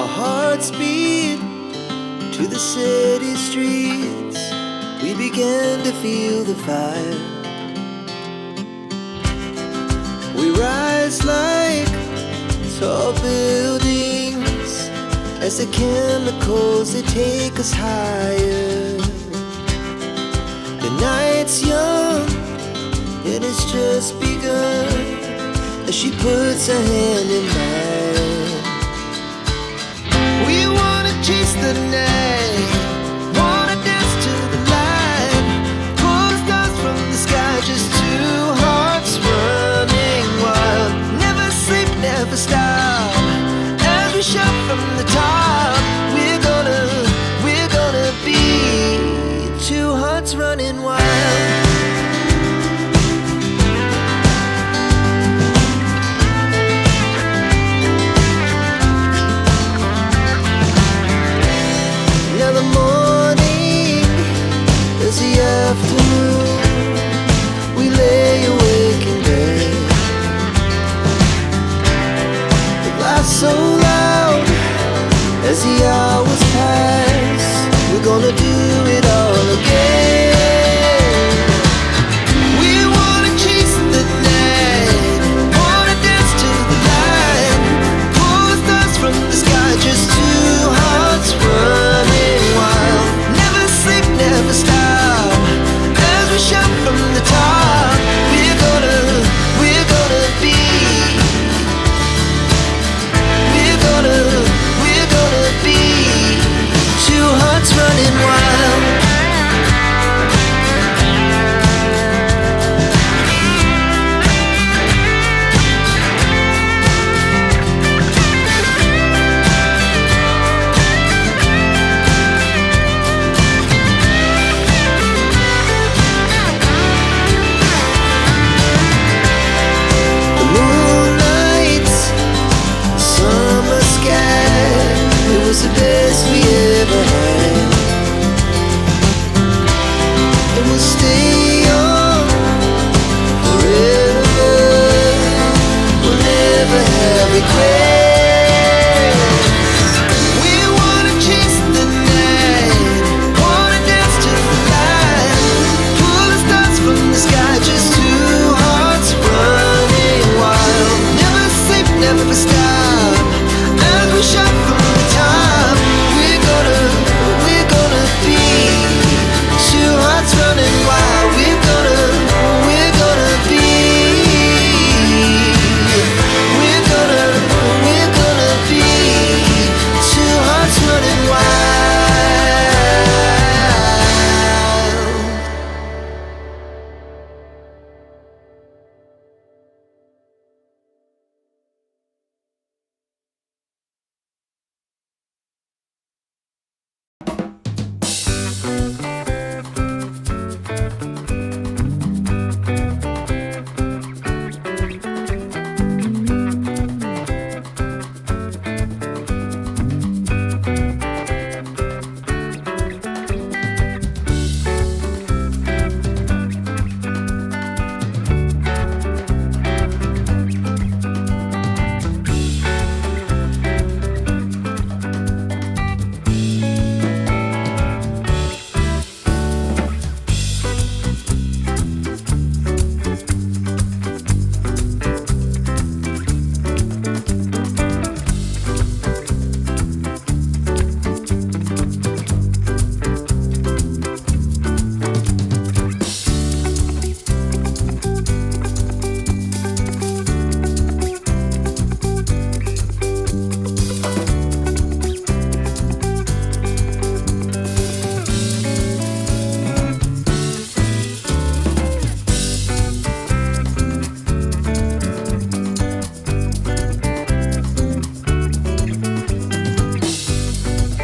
Our hearts beat to the city streets. We began to feel the fire. We rise like tall buildings as the chemicals, they take us higher. The night's young, it has just begun, as she puts her hand in mine. We wanna chase the night, wanna dance to the light, pull the stars from the sky, just two hearts running wild. Never sleep, never stop, as we shout from the top. We're gonna be two hearts running wild. Now the morning is the afternoon. We lay awake in bed. The laughs so loud as the